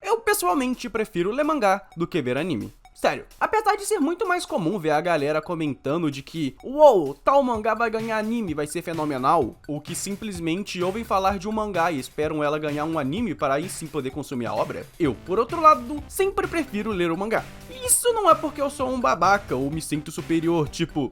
eu pessoalmente prefiro ler mangá do que ver anime. Sério, apesar de ser muito mais comum ver a galera comentando de que uou, tal mangá vai ganhar anime, vai ser fenomenal, ou que simplesmente ouvem falar de um mangá e esperam ela ganhar um anime para aí sim poder consumir a obra, eu, por outro lado, sempre prefiro ler o mangá. E isso não é porque eu sou um babaca ou me sinto superior, tipo,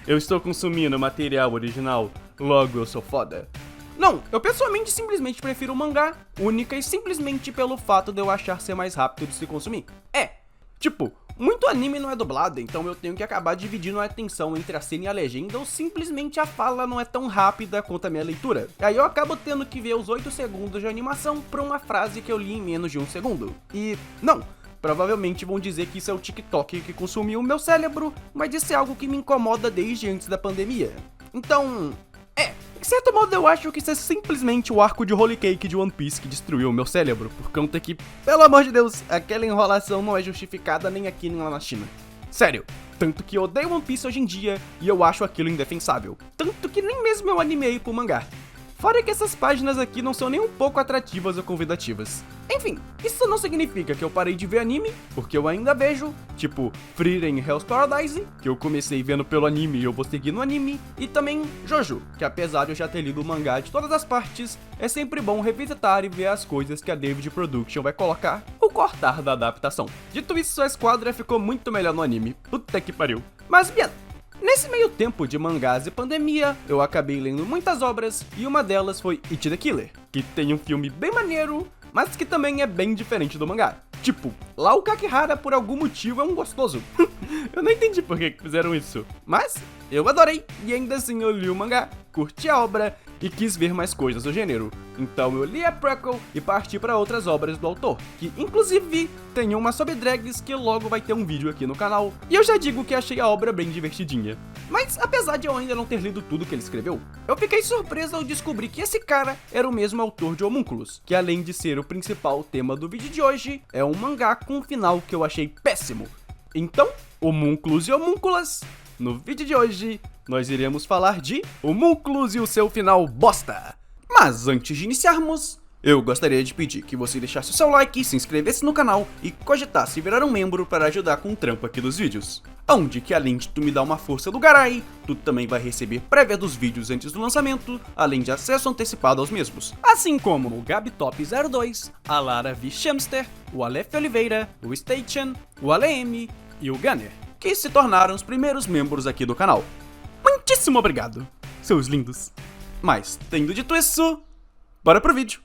eu estou consumindo material original, logo eu sou foda. Não, eu pessoalmente simplesmente prefiro o mangá, única e simplesmente pelo fato de eu achar ser mais rápido de se consumir. Tipo, muito anime não é dublado, então eu tenho que acabar dividindo a atenção entre a cena e a legenda, ou simplesmente a fala não é tão rápida quanto a minha leitura. Aí eu acabo tendo que ver os 8 segundos de animação pra uma frase que eu li em menos de 1 segundo. E, não, provavelmente vão dizer que isso é o TikTok que consumiu o meu cérebro, mas isso é algo que me incomoda desde antes da pandemia. Então, de certo modo eu acho que isso é simplesmente o arco de Holy Cake de One Piece que destruiu o meu cérebro, por conta que, pelo amor de Deus, aquela enrolação não é justificada nem aqui nem lá na China. Sério, tanto que eu odeio One Piece hoje em dia e eu acho aquilo indefensável. Tanto que nem mesmo eu animei pro mangá. Fora que essas páginas aqui não são nem um pouco atrativas ou convidativas. Enfim, isso não significa que eu parei de ver anime, porque eu ainda vejo, tipo Frieren e Hell's Paradise, que eu comecei vendo pelo anime e eu vou seguir no anime, e também Jojo, que apesar de eu já ter lido o mangá de todas as partes, é sempre bom revisitar e ver as coisas que a David Production vai colocar ou cortar da adaptação. Dito isso, a esquadra ficou muito melhor no anime, puta que pariu. Mas, bien, nesse meio tempo de mangás e pandemia, eu acabei lendo muitas obras e uma delas foi It the Killer, que tem um filme bem maneiro, mas que também é bem diferente do mangá. Tipo, lá o Kakihara por algum motivo é um gostoso. Eu não entendi por que fizeram isso, mas eu adorei e ainda assim eu li o mangá, curti a obra e quis ver mais coisas do gênero. Então eu li a prequel e parti para outras obras do autor, que inclusive tem uma sobre drags que logo vai ter um vídeo aqui no canal. E eu já digo que achei a obra bem divertidinha. Mas apesar de eu ainda não ter lido tudo que ele escreveu, eu fiquei surpreso ao descobrir que esse cara era o mesmo autor de Homúnculos, que além de ser o principal tema do vídeo de hoje, é um mangá com um final que eu achei péssimo. Então, Homúnculos e Homúnculas, no vídeo de hoje, nós iremos falar de Homúnculos e o seu final bosta. Mas antes de iniciarmos, eu gostaria de pedir que você deixasse o seu like, se inscrevesse no canal e cogitasse virar um membro para ajudar com o trampo aqui dos vídeos. Onde que além de tu me dar uma força do garai, tu também vai receber prévia dos vídeos antes do lançamento, além de acesso antecipado aos mesmos. Assim como o GabTop02, a Lara V. Shamster, o Aleph Oliveira, o Station, o AleM e o Gunner, que se tornaram os primeiros membros aqui do canal. Muitíssimo obrigado, seus lindos. Mas, tendo dito isso, bora pro vídeo.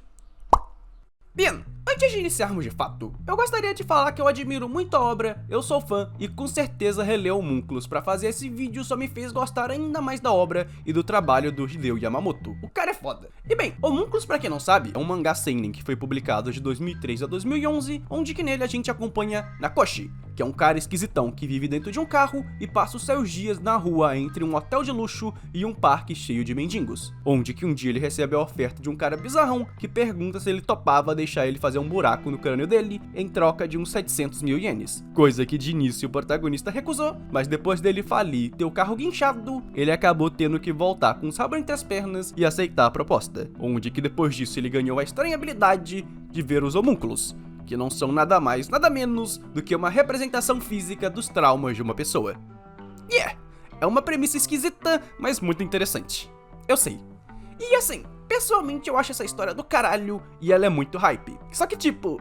Bien, antes de iniciarmos de fato, eu gostaria de falar que eu admiro muito a obra, eu sou fã e com certeza reler Homúnculos pra fazer esse vídeo só me fez gostar ainda mais da obra e do trabalho do Hideo Yamamoto. O cara é foda. E bem, Homúnculos, pra quem não sabe, é um mangá seinen que foi publicado de 2003 a 2011, onde que nele a gente acompanha Nakoshi, que é um cara esquisitão que vive dentro de um carro e passa os seus dias na rua entre um hotel de luxo e um parque cheio de mendigos, onde que um dia ele recebe a oferta de um cara bizarrão que pergunta se ele topava deixar ele fazer um buraco no crânio dele em troca de uns 700 mil ienes, coisa que de início o protagonista recusou, mas depois dele falir e ter o carro guinchado, ele acabou tendo que voltar com os rabos entre as pernas e aceitar a proposta, onde que depois disso ele ganhou a estranha habilidade de ver os homúnculos, que não são nada mais, nada menos do que uma representação física dos traumas de uma pessoa. É uma premissa esquisita, mas muito interessante. Eu sei. E assim, pessoalmente eu acho essa história do caralho e ela é muito hype. Só que tipo,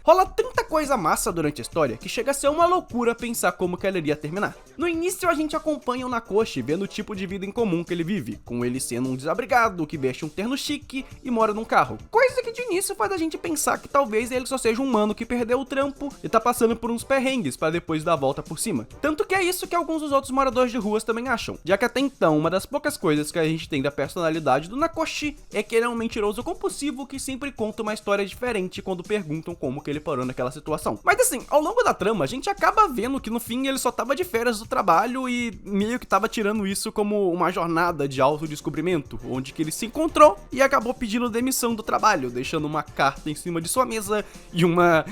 rola tanta coisa massa durante a história que chega a ser uma loucura pensar como que ela iria terminar. No início a gente acompanha o Nakoshi vendo o tipo de vida em comum que ele vive, com ele sendo um desabrigado que veste um terno chique e mora num carro. Coisa que de início faz a gente pensar que talvez ele só seja um mano que perdeu o trampo e tá passando por uns perrengues para depois dar a volta por cima. Tanto que é isso que alguns dos outros moradores de ruas também acham, já que até então uma das poucas coisas que a gente tem da personalidade do Nakoshi é que ele é um mentiroso compulsivo que sempre conta uma história diferente quando perguntam como que ele parou naquela situação. Mas assim, ao longo da trama, a gente acaba vendo que no fim ele só tava de férias do trabalho e meio que tava tirando isso como uma jornada de autodescobrimento, onde que ele se encontrou e acabou pedindo demissão do trabalho, deixando uma carta em cima de sua mesa e uma...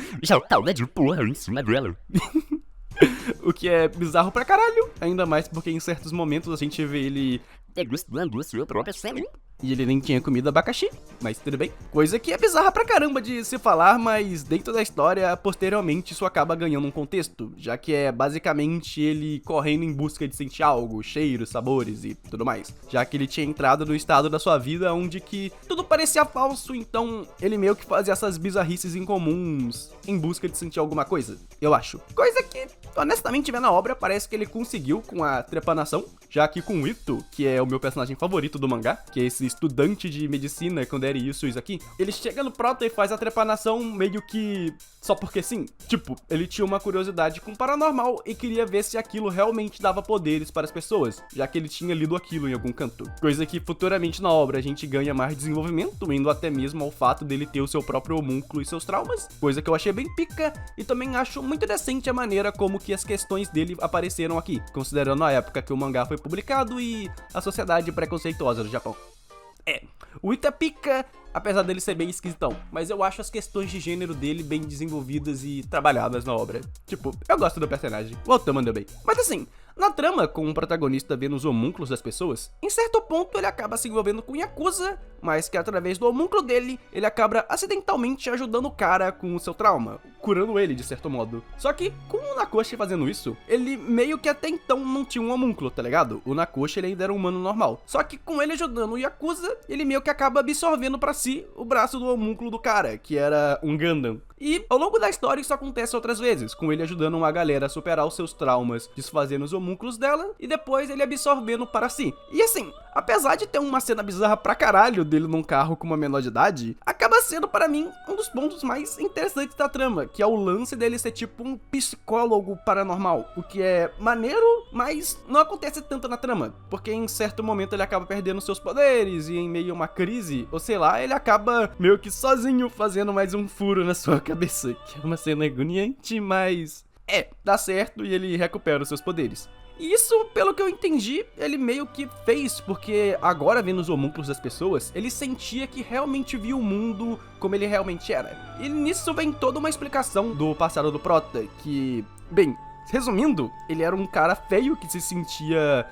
de porra em cima dela. O que é bizarro pra caralho, ainda mais porque em certos momentos a gente vê ele... degustando sua própria cena. E ele nem tinha comido abacaxi, mas tudo bem. Coisa que é bizarra pra caramba de se falar, mas dentro da história, posteriormente, isso acaba ganhando um contexto, já que é basicamente ele correndo em busca de sentir algo, cheiros, sabores e tudo mais. Já que ele tinha entrado no estado da sua vida onde que tudo parecia falso, então ele meio que fazia essas bizarrices incomuns em busca de sentir alguma coisa, eu acho. Coisa que, honestamente, vendo a obra, parece que ele conseguiu com a trepanação, já que com o Ito, que é o meu personagem favorito do mangá, que é esse estudante de medicina, Kandere isso aqui, ele chega no Prota e faz a trepanação meio que só porque sim. Tipo, ele tinha uma curiosidade com o paranormal e queria ver se aquilo realmente dava poderes para as pessoas, já que ele tinha lido aquilo em algum canto. Coisa que futuramente na obra a gente ganha mais desenvolvimento, indo até mesmo ao fato dele ter o seu próprio homúnculo e seus traumas, coisa que eu achei bem pica e também acho muito decente a maneira como que as questões dele apareceram aqui, considerando a época que o mangá foi publicado e a sociedade preconceituosa do Japão. O Ito é pica, apesar dele ser bem esquisitão, mas eu acho as questões de gênero dele bem desenvolvidas e trabalhadas na obra. Tipo, eu gosto do personagem, o autor mandou bem. Mas assim, na trama, com o protagonista vendo os homúnculos das pessoas, em certo ponto ele acaba se envolvendo com Yakuza, mas que através do homúnculo dele, ele acaba acidentalmente ajudando o cara com o seu trauma, curando ele de certo modo. Só que com o Nakoshi fazendo isso, ele meio que até então não tinha um homúnculo, tá ligado? O Nakoshi ele ainda era um humano normal. Só que com ele ajudando o Yakuza, ele meio que acaba absorvendo pra si o braço do homúnculo do cara, que era um Gundam. E ao longo da história isso acontece outras vezes, com ele ajudando uma galera a superar os seus traumas, desfazendo os homúnculos dela, e depois ele absorvendo para si. E assim, apesar de ter uma cena bizarra pra caralho dele num carro com uma menor de idade, acaba sendo para mim um dos pontos mais interessantes da trama, que é o lance dele ser tipo um psicólogo paranormal, o que é maneiro, mas não acontece tanto na trama, porque em certo momento ele acaba perdendo seus poderes e em meio a uma crise, ou sei lá, ele acaba meio que sozinho fazendo mais um furo na sua cabeça, que é uma cena agoniante, mas dá certo e ele recupera os seus poderes. E isso, pelo que eu entendi, ele meio que fez, porque agora vendo os homúnculos das pessoas, ele sentia que realmente via o mundo como ele realmente era. E nisso vem toda uma explicação do passado do Prota, que, bem, resumindo, ele era um cara feio que se sentia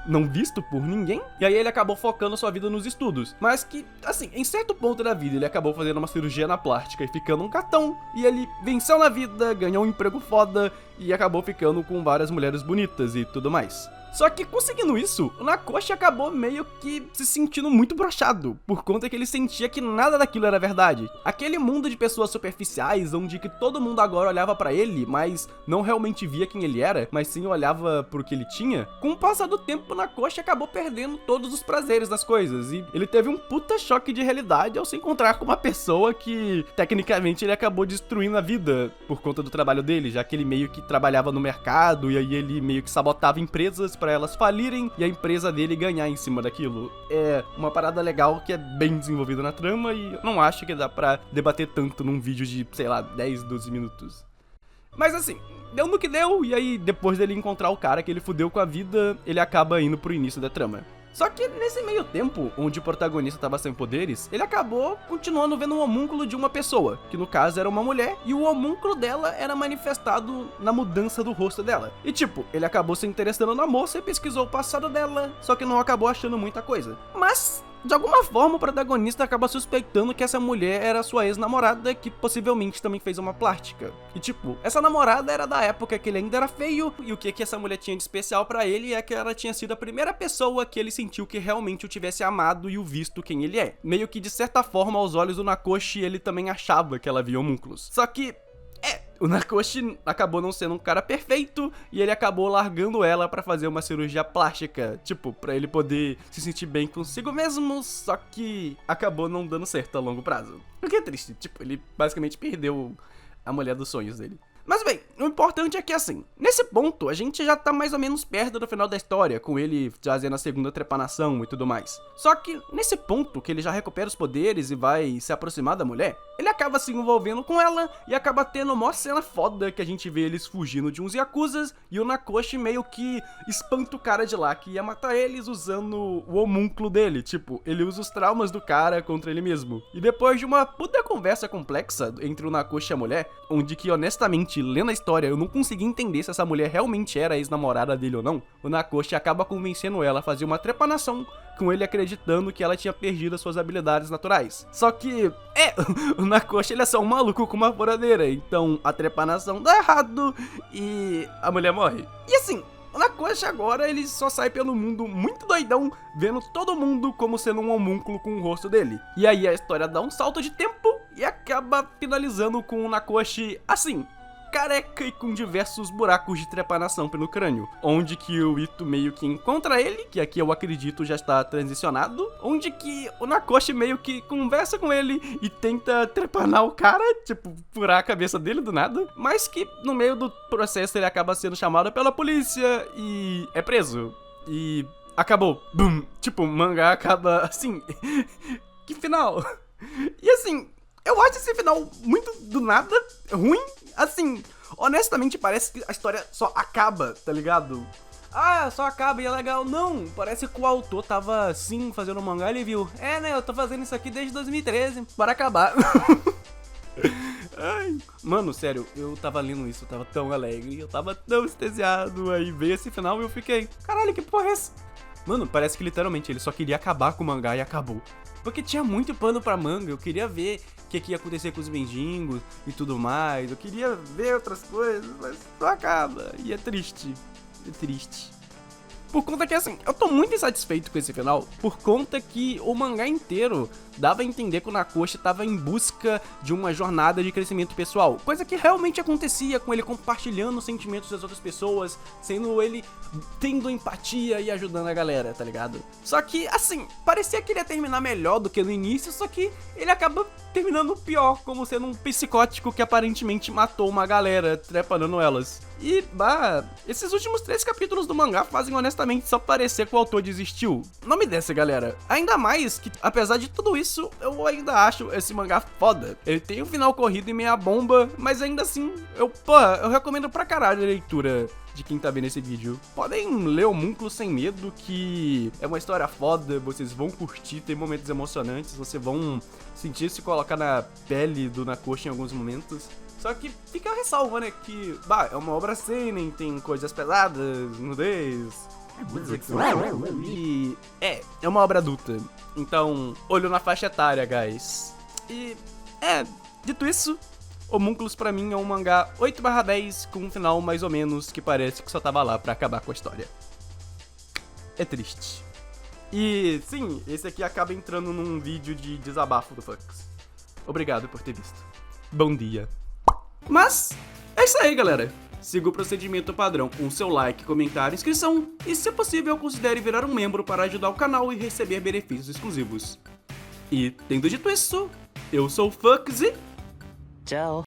não visto por ninguém, e aí ele acabou focando sua vida nos estudos, mas que, assim, em certo ponto da vida ele acabou fazendo uma cirurgia na plástica e ficando um catão, e ele venceu na vida, ganhou um emprego foda e acabou ficando com várias mulheres bonitas e tudo mais. Só que conseguindo isso, o Nakoshi acabou meio que se sentindo muito broxado, por conta que ele sentia que nada daquilo era verdade. Aquele mundo de pessoas superficiais, onde que todo mundo agora olhava pra ele, mas não realmente via quem ele era, mas sim olhava pro que ele tinha, com o passar do tempo, o Nakoshi acabou perdendo todos os prazeres das coisas, e ele teve um puta choque de realidade ao se encontrar com uma pessoa que, tecnicamente, ele acabou destruindo a vida por conta do trabalho dele, já que ele meio que trabalhava no mercado, e aí ele meio que sabotava empresas pra elas falirem e a empresa dele ganhar em cima daquilo. É uma parada legal que é bem desenvolvida na trama e eu não acho que dá pra debater tanto num vídeo de, sei lá, 10, 12 minutos. Mas assim, deu no que deu, e aí depois dele encontrar o cara que ele fudeu com a vida, ele acaba indo pro início da trama. Só que nesse meio tempo, onde o protagonista tava sem poderes, ele acabou continuando vendo um homúnculo de uma pessoa, que no caso era uma mulher, e o homúnculo dela era manifestado na mudança do rosto dela. E tipo, ele acabou se interessando na moça e pesquisou o passado dela, só que não acabou achando muita coisa. Mas de alguma forma o protagonista acaba suspeitando que essa mulher era sua ex-namorada, que possivelmente também fez uma plástica. E tipo, essa namorada era da época que ele ainda era feio, e o que essa mulher tinha de especial pra ele é que ela tinha sido a primeira pessoa que ele sentiu que realmente o tivesse amado e o visto quem ele é. Meio que de certa forma, aos olhos do Nakoshi, ele também achava que ela via homúnculos. Só que o Nakoshi acabou não sendo um cara perfeito e ele acabou largando ela pra fazer uma cirurgia plástica, tipo, pra ele poder se sentir bem consigo mesmo, só que acabou não dando certo a longo prazo. O que é triste, tipo, ele basicamente perdeu a mulher dos sonhos dele. Mas bem, o importante é que assim, nesse ponto a gente já tá mais ou menos perto do final da história, com ele fazendo a segunda trepanação e tudo mais. Só que nesse ponto que ele já recupera os poderes e vai se aproximar da mulher, ele acaba se envolvendo com ela e acaba tendo uma cena foda que a gente vê eles fugindo de uns Yakuzas e o Nakoshi meio que espanta o cara de lá que ia matar eles usando o homúnculo dele, tipo, ele usa os traumas do cara contra ele mesmo. E depois de uma puta conversa complexa entre o Nakoshi e a mulher, onde que honestamente realmente, lendo a história, eu não consegui entender se essa mulher realmente era a ex-namorada dele ou não, o Nakoshi acaba convencendo ela a fazer uma trepanação com ele acreditando que ela tinha perdido as suas habilidades naturais. Só que, o Nakoshi ele é só um maluco com uma furadeira, então a trepanação dá errado e a mulher morre. E assim, o Nakoshi agora ele só sai pelo mundo muito doidão, vendo todo mundo como sendo um homúnculo com o rosto dele. E aí a história dá um salto de tempo e acaba finalizando com o Nakoshi assim, careca e com diversos buracos de trepanação pelo crânio, onde que o Ito meio que encontra ele, que aqui eu acredito já está transicionado, onde que o Nakoshi meio que conversa com ele e tenta trepanar o cara, tipo, furar a cabeça dele do nada, mas que no meio do processo ele acaba sendo chamado pela polícia e é preso. E acabou. Bum! Tipo, o mangá acaba assim. Que final! E assim, eu acho esse final muito do nada, ruim. Assim, honestamente parece que a história só acaba, tá ligado? Ah, só acaba e é legal. Não, parece que o autor tava assim, fazendo um mangá e ele viu. Né, eu tô fazendo isso aqui desde 2013, para acabar. Ai, mano, sério, eu tava lendo isso, eu tava tão alegre, eu tava tão extasiado, aí veio esse final e eu fiquei, caralho, que porra é essa? Mano, parece que literalmente ele só queria acabar com o mangá e acabou. Porque tinha muito pano pra manga, eu queria ver o que ia acontecer com os mendigos e tudo mais, eu queria ver outras coisas, mas só acaba, e é triste, Por conta que, assim, eu tô muito insatisfeito com esse final, por conta que o mangá inteiro dava a entender que o Nakoshi tava em busca de uma jornada de crescimento pessoal, coisa que realmente acontecia com ele compartilhando os sentimentos das outras pessoas, sendo ele tendo empatia e ajudando a galera, tá ligado? Só que, assim, parecia que ele ia terminar melhor do que no início, só que ele acaba terminando pior, como sendo um psicótico que aparentemente matou uma galera, trepanando elas. E, esses últimos 3 capítulos do mangá fazem honestamente só parecer que o autor desistiu. Não me desce, galera. Ainda mais que, apesar de tudo isso, eu ainda acho esse mangá foda. Ele tem um final corrido e meia bomba, mas ainda assim, eu recomendo pra caralho a leitura de quem tá vendo esse vídeo. Podem ler Homúnculo Sem Medo, que é uma história foda, vocês vão curtir, tem momentos emocionantes, vocês vão sentir se colocar na pele do Nakoshi em alguns momentos. Só que fica a ressalva, né, que, é uma obra seinen, tem coisas pesadas, nudez, e é uma obra adulta. Então, olho na faixa etária, guys. E, dito isso, Homúnculos pra mim é um mangá 8/10 com um final mais ou menos que parece que só tava lá pra acabar com a história. É triste. E, sim, esse aqui acaba entrando num vídeo de desabafo do Fux. Obrigado por ter visto. Bom dia. Mas, é isso aí, galera. Siga o procedimento padrão com seu like, comentário, inscrição e, se possível, considere virar um membro para ajudar o canal e receber benefícios exclusivos. E, tendo dito isso, eu sou o Fux e... Tchau.